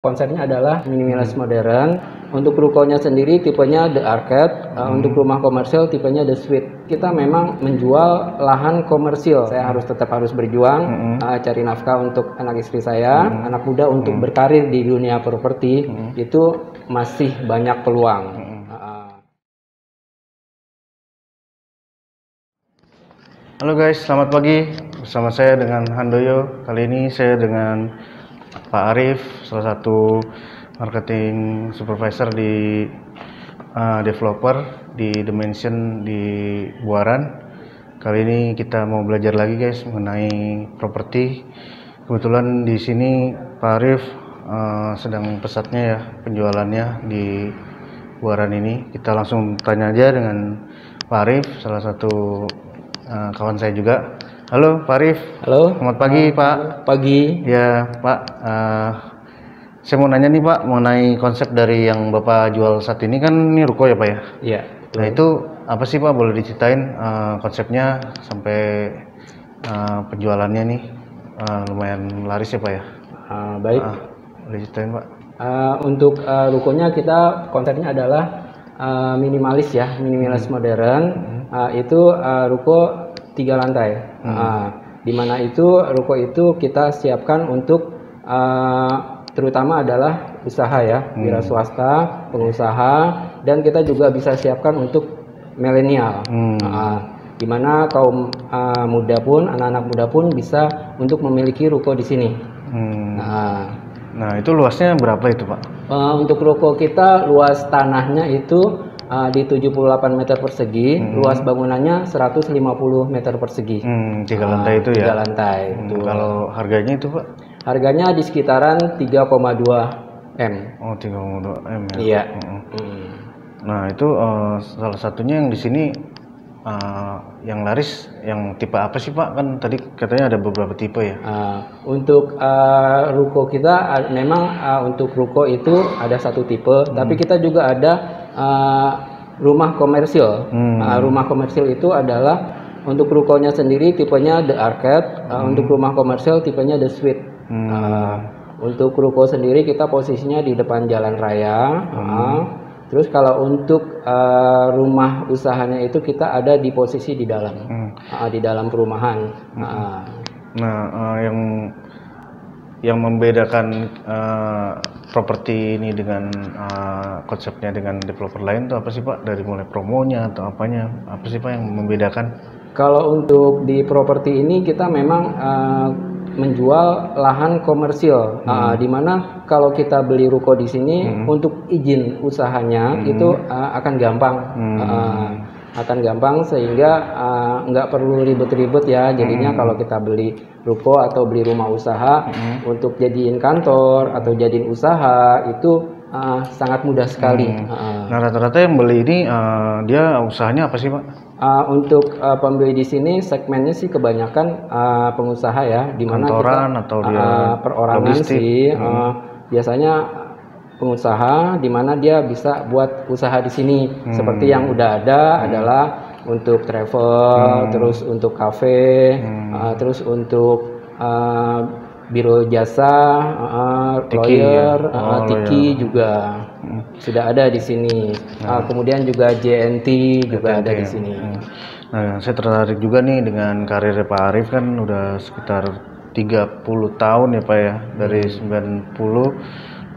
Konsepnya adalah minimalis modern. Untuk rukonya sendiri tipenya The Arcade, untuk rumah komersial tipenya The Suite. Kita memang menjual lahan komersil. Saya tetap harus berjuang, cari nafkah untuk anak istri saya, anak muda untuk berkarir di dunia properti, itu masih banyak peluang. Halo guys, selamat pagi. Bersama saya dengan Handoyo. Kali ini saya dengan Pak Arif, salah satu marketing supervisor di developer di Dimension di Buaran. Kali ini kita mau belajar lagi guys mengenai properti. Kebetulan di sini Pak Arif sedang pesatnya ya penjualannya di Buaran ini. Kita langsung tanya aja dengan Pak Arif, salah satu kawan saya juga. Halo Pak Arif. Halo. Selamat pagi Pak. Pagi. Ya Pak, saya mau nanya nih Pak mengenai konsep dari yang Bapak jual saat ini. Kan ini ruko ya Pak ya? Iya. Nah itu apa sih Pak, boleh diceritain konsepnya sampai penjualannya nih lumayan laris ya Pak ya? Baik. Boleh ceritain Pak? Untuk rukonya kita konsepnya adalah minimalis ya, minimalis modern. Itu ruko 3 lantai, di mana itu ruko itu kita siapkan untuk terutama adalah usaha ya, wira swasta, pengusaha, dan kita juga bisa siapkan untuk milenial, di mana kaum muda pun, anak-anak muda pun bisa untuk memiliki ruko di sini. Nah itu luasnya berapa itu Pak? Untuk ruko kita luas tanahnya itu di 78 meter persegi, luas bangunannya 150 meter persegi. 3 lantai itu ya? 3 lantai. Kalau harganya itu Pak? Harganya di sekitaran 3,2 M. Oh 3,2 M ya? Iya. Nah itu salah satunya yang di sini yang laris, yang tipe apa sih Pak? Kan tadi katanya ada beberapa tipe ya? Untuk ruko kita memang untuk ruko itu ada satu tipe, tapi kita juga ada rumah komersil. Rumah komersil itu adalah untuk rukonya sendiri tipenya The Arcade, untuk rumah komersil tipenya The Suite. Untuk ruko sendiri kita posisinya di depan jalan raya. Terus kalau untuk rumah usahanya itu kita ada di posisi di dalam, di dalam perumahan. Yang membedakan properti ini dengan konsepnya dengan developer lain itu apa sih Pak? Dari mulai promonya atau apanya? Apa sih Pak yang membedakan? Kalau untuk di properti ini kita memang menjual lahan komersil, di mana kalau kita beli ruko di sini untuk izin usahanya itu akan gampang. Akan gampang sehingga nggak perlu ribet-ribet ya, jadinya kalau kita beli ruko atau beli rumah usaha untuk jadiin kantor atau jadiin usaha itu sangat mudah sekali. Nah rata-rata yang beli ini dia usahanya apa sih Pak? Untuk pembeli di sini segmennya sih kebanyakan pengusaha ya, di mana kantoran kita atau dia perorangan logistik? sih biasanya pengusaha, di mana dia bisa buat usaha di sini. Seperti yang udah ada adalah untuk travel, terus untuk kafe, terus untuk biro jasa, lawyer, Tiki juga sudah ada di sini. Kemudian juga JNT juga ada di sini. Nah, saya tertarik juga nih dengan karir Pak Arif, kan udah sekitar 30 tahun ya Pak ya, dari 90.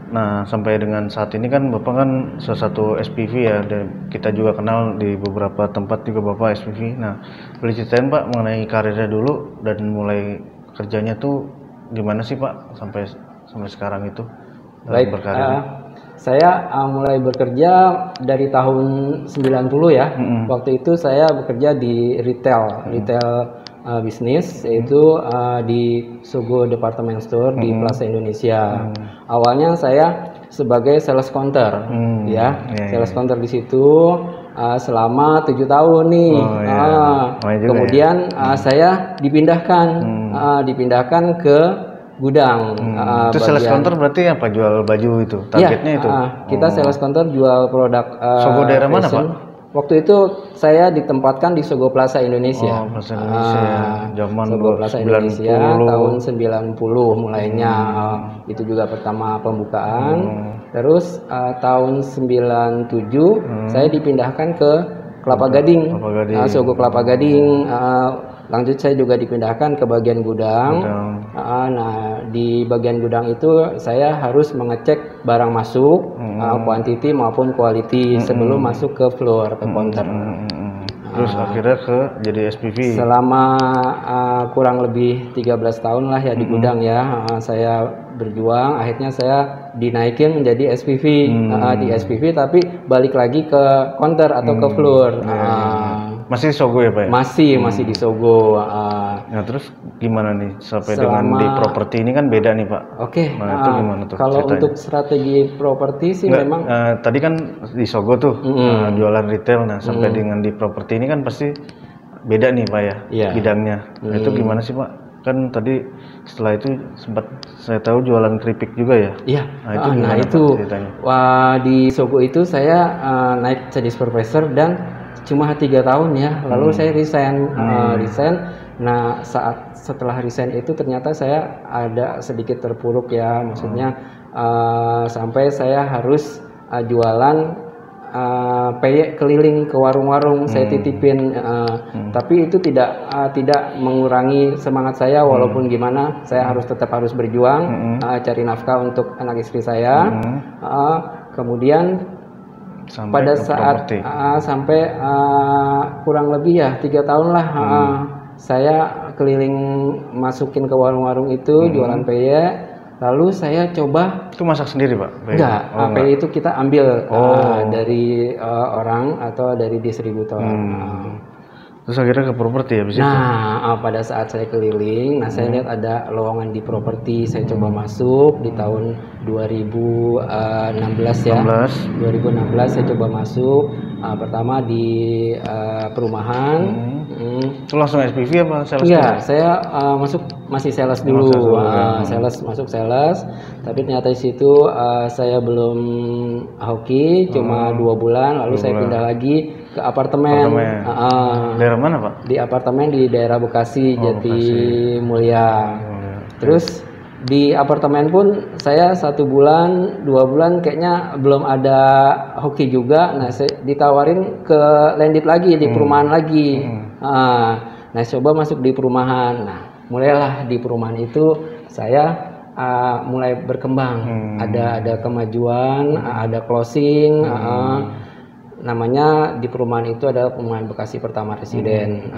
Nah sampai dengan saat ini kan Bapak kan salah satu SPV ya, dan kita juga kenal di beberapa tempat juga Bapak SPV. Nah boleh ceritain Pak mengenai karirnya dulu dan mulai kerjanya tuh gimana sih Pak sampai sekarang itu? Baik, saya mulai bekerja dari tahun 90 ya. Waktu itu saya bekerja di retail bisnis, yaitu di Sogo Department Store di Plaza Indonesia. Awalnya saya sebagai sales counter, sales counter di situ selama 7 tahun nih. Kemudian saya dipindahkan ke gudang. Itu sales counter berarti apa? Jual baju itu? Targetnya itu? Kita sales counter jual produk Sogo daerah mana Pak? Waktu itu saya ditempatkan di Sogo Plaza Indonesia. Oh, Plaza Indonesia ya. Zaman Sogo Plaza 90. Indonesia tahun 90 mulainya. Itu juga pertama pembukaan. Terus tahun 97 saya dipindahkan ke Kelapa Gading. Sogo Kelapa Gading. Lanjut saya juga dipindahkan ke bagian gudang. Nah, di bagian gudang itu saya harus mengecek barang masuk, quantity maupun quality sebelum masuk ke floor, ke counter. Terus akhirnya jadi SPV. Selama kurang lebih 13 tahun lah ya di gudang ya, saya berjuang. Akhirnya saya dinaikin menjadi SPV, di SPV tapi balik lagi ke counter atau ke floor. Masih di Sogo ya Pak? Masih di Sogo. Nah terus gimana nih sampai dengan di properti ini kan beda nih Pak? Oke. Nah itu gimana tuh? Kalau ceritanya? untuk strategi properti sih memang tadi kan di Sogo tuh jualan retail, nah sampai dengan di properti ini kan pasti beda nih Pak ya bidangnya. Nah, itu gimana sih Pak? Kan tadi setelah itu sempat saya tahu jualan keripik juga ya? Iya. Nah itu gimana Pak ceritanya? Wah, di Sogo itu saya naik jadi supervisor dan cuma 3 tahun ya, lalu saya resign. Nah setelah resign itu ternyata saya ada sedikit terpuruk ya, maksudnya sampai saya harus jualan PY keliling ke warung-warung, saya titipin, tapi itu tidak mengurangi semangat saya, walaupun gimana saya tetap harus berjuang, cari nafkah untuk anak istri saya. Kemudian pada saat sampai kurang lebih ya 3 tahun lah saya keliling masukin ke warung-warung itu jualan PY, lalu saya coba. Itu masak sendiri Pak? Enggak, PY itu kita ambil dari orang atau dari distributor. Terus akhirnya ke properti ya? Nah, pada saat saya keliling, saya lihat ada lowongan di properti, saya coba masuk di tahun 2016 ya. 2016 saya coba masuk, pertama di perumahan. Itu langsung SPV apa sales? Enggak, saya masih sales dulu. Masuk sales, tapi ternyata di situ saya belum hoki, cuma 2 bulan, lalu saya pindah lagi ke apartemen. Daerah mana Pak? Di apartemen di daerah Bekasi, Jati Mulia. Terus di apartemen pun saya 1 bulan, 2 bulan kayaknya belum ada hoki juga. Nah saya ditawarin ke landed lagi di perumahan lagi. Nah coba masuk di perumahan. Nah mulailah di perumahan itu saya mulai berkembang. Ada kemajuan, ada closing. Namanya di perumahan itu adalah perumahan Bekasi Pertama Residen.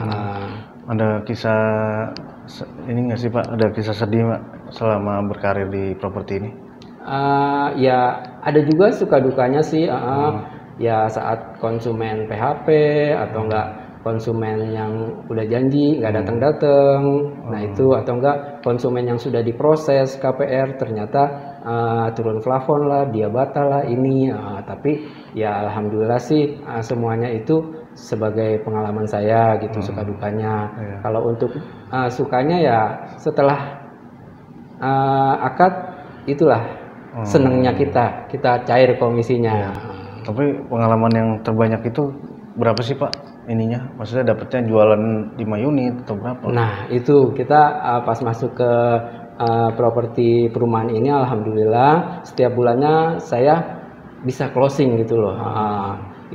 Ada kisah ini nggak sih Pak? Ada kisah sedih Pak selama berkarir di properti ini? Ya ada juga suka dukanya sih. Ya saat konsumen PHP atau enggak konsumen yang udah janji nggak datang-datang. Nah itu atau enggak konsumen yang sudah diproses KPR ternyata turun plafon lah, dia batal lah ini. Tapi ya alhamdulillah sih semuanya itu sebagai pengalaman saya gitu, suka dukanya. Kalau untuk sukanya ya setelah akad itulah senengnya kita cair komisinya. Tapi pengalaman yang terbanyak itu berapa sih Pak ininya? Maksudnya dapatnya jualan 5 unit atau berapa? Nah itu kita pas masuk ke properti perumahan ini alhamdulillah setiap bulannya saya bisa closing gitu loh.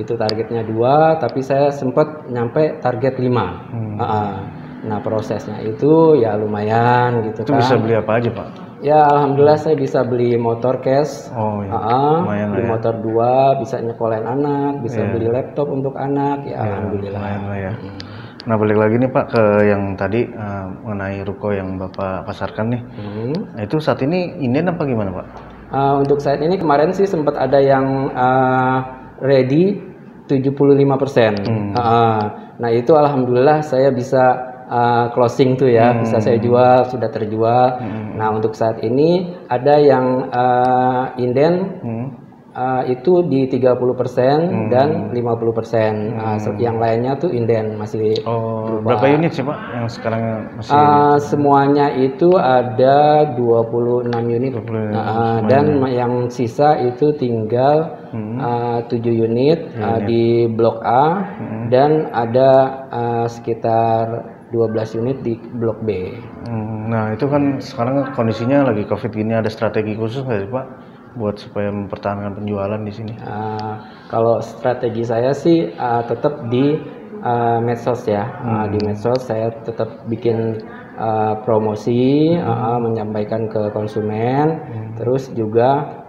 Itu targetnya 2 tapi saya sempat nyampe target 5. Nah prosesnya itu ya lumayan gitu. Itu bisa beli apa aja Pak? Ya alhamdulillah saya bisa beli motor cash, beli motor 2, bisa nyekolahin anak, bisa beli laptop untuk anak, ya alhamdulillah. Ya. Nah balik lagi nih Pak ke yang tadi mengenai ruko yang Bapak pasarkan nih. Nah itu saat ini inden apa gimana Pak? Untuk saat ini kemarin sih sempat ada yang ready 75%. Nah itu alhamdulillah saya bisa closing tuh ya, bisa saya jual, sudah terjual. Nah untuk saat ini ada yang inden itu di 30% dan 50%. Yang lainnya tuh inden masih berapa unit sih Pak yang sekarang masih? Semuanya itu ada 26 unit. Dan yang sisa itu tinggal 7 unit di Blok A dan ada sekitar 12 unit di Blok B. Nah itu kan sekarang kondisinya lagi COVID gini, ada strategi khusus nggak sih Pak buat supaya mempertahankan penjualan di sini? Kalau strategi saya sih tetap di medsos ya. Di medsos saya tetap bikin promosi, menyampaikan ke konsumen. Terus juga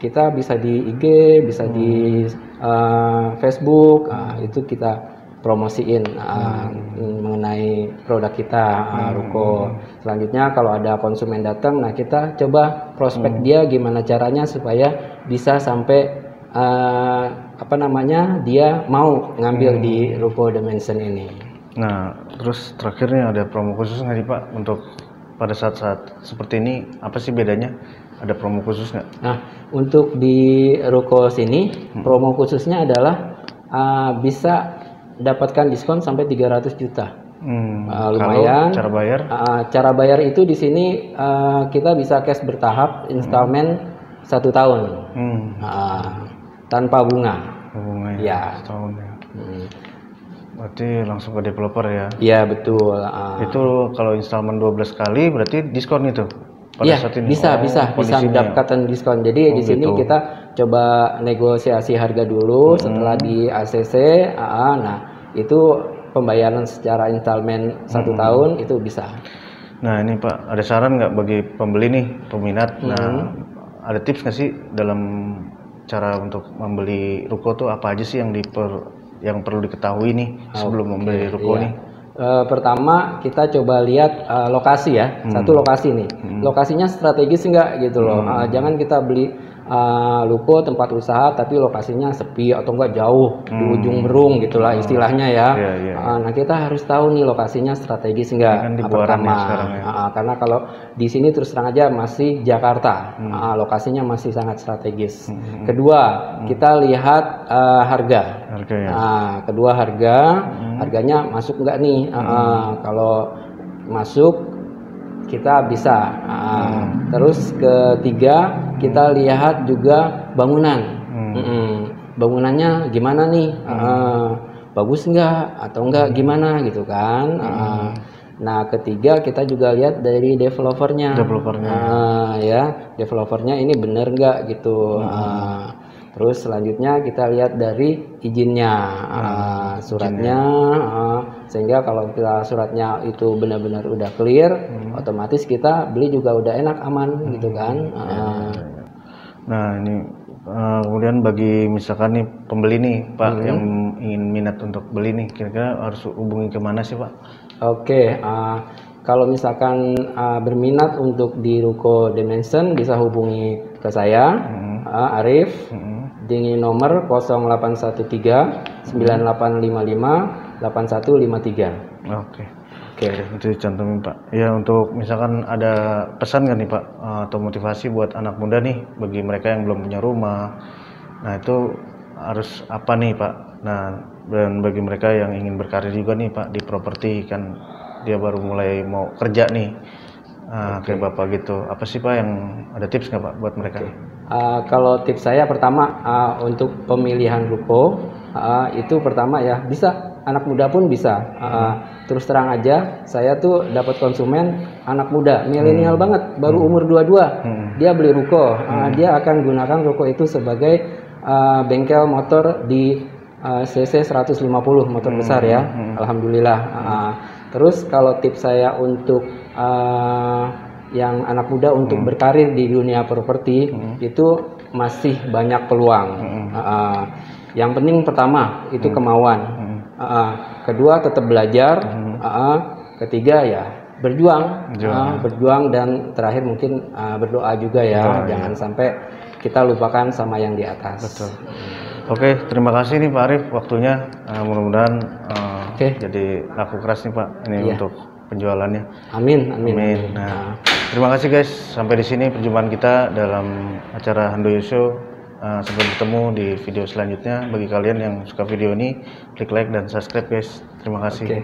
kita bisa di IG, bisa di Facebook, itu kita promosiin mengenai produk kita Ruko. Selanjutnya kalau ada konsumen datang, nah kita coba prospek dia gimana caranya supaya bisa sampai dia mau ngambil di Ruko Dimension ini. Nah terus terakhirnya ada promo khusus nggak nih Pak untuk pada saat-saat seperti ini, apa sih bedanya? Ada promo khusus nggak? Nah untuk di Ruko sini promo khususnya adalah bisa dapatkan diskon sampai 300 juta. Lumayan. Kalau cara bayar? Cara bayar itu di sini kita bisa cash bertahap, installment 1 tahun, tanpa bunga. Bunga ya. Setahun ya. Berarti langsung ke developer ya? Iya betul. Itu kalau installment 12 kali berarti diskon itu? Iya bisa mendapatkan diskon. Jadi di sini kita coba negosiasi harga dulu setelah di ACC. Nah itu pembayaran secara installment 1 tahun itu bisa. Nah ini Pak, ada saran nggak bagi pembeli nih, peminat? Nah ada tips nggak sih dalam cara untuk membeli ruko tuh apa aja sih yang perlu diketahui nih sebelum membeli ruko nih? Pertama kita coba lihat lokasi ya. Satu lokasi nih, lokasinya strategis nggak gitu loh. Jangan kita beli ruko tempat usaha tapi lokasinya sepi atau enggak jauh di ujung berung gitulah istilahnya ya. Nah kita harus tahu nih lokasinya strategis enggak. Pertama karena kalau di sini terus terang aja masih Jakarta, lokasinya masih sangat strategis. Kedua kita lihat harga. Kedua harganya masuk enggak nih. Kalau masuk kita bisa. Terus ketiga kita lihat juga bangunan. Bangunannya gimana nih? Bagus enggak atau enggak gimana gitu kan? Nah ketiga kita juga lihat dari developernya. Developernya ini bener enggak gitu. Terus selanjutnya kita lihat dari izinnya, suratnya, sehingga kalau kita suratnya itu benar-benar udah clear, otomatis kita beli juga udah enak, aman gitu kan. Nah ini kemudian bagi misalkan nih pembeli nih Pak yang ingin minat untuk beli nih, kira-kira harus hubungi kemana sih Pak? Oke, kalau misalkan berminat untuk di Ruko Dimension bisa hubungi ke saya, Arif, di nomor 0813 9855 8153. Oke, itu cantumin Pak. Ya untuk misalkan ada pesan nggak nih Pak atau motivasi buat anak muda nih bagi mereka yang belum punya rumah. Nah itu harus apa nih Pak? Nah dan bagi mereka yang ingin berkarir juga nih Pak di properti, kan dia baru mulai mau kerja nih. Kayak Bapak gitu, apa sih Pak yang ada tips nggak Pak buat mereka? Kalau tips saya pertama untuk pemilihan ruko itu pertama ya bisa anak muda pun bisa. Terus terang aja saya tuh dapat konsumen anak muda milenial banget, baru umur 22 dia beli ruko. Dia akan gunakan ruko itu sebagai bengkel motor di CC 150 motor besar ya. Alhamdulillah. Terus kalau tips saya untuk yang anak muda untuk berkarir di dunia properti itu masih banyak peluang. Yang penting pertama itu kemauan. Kedua tetap belajar. Ketiga ya berjuang. Berjuang dan terakhir mungkin berdoa juga ya. Jangan sampai kita lupakan sama yang di atas. Betul. Oke, terima kasih nih Pak Arif waktunya. Mudah-mudahan jadi laku keras nih Pak ini untuk penjualannya. Amin. Nah, terima kasih guys. Sampai di sini perjumpaan kita dalam acara Handoyo Show. Sampai bertemu di video selanjutnya. Bagi kalian yang suka video ini, klik like dan subscribe guys. Terima kasih.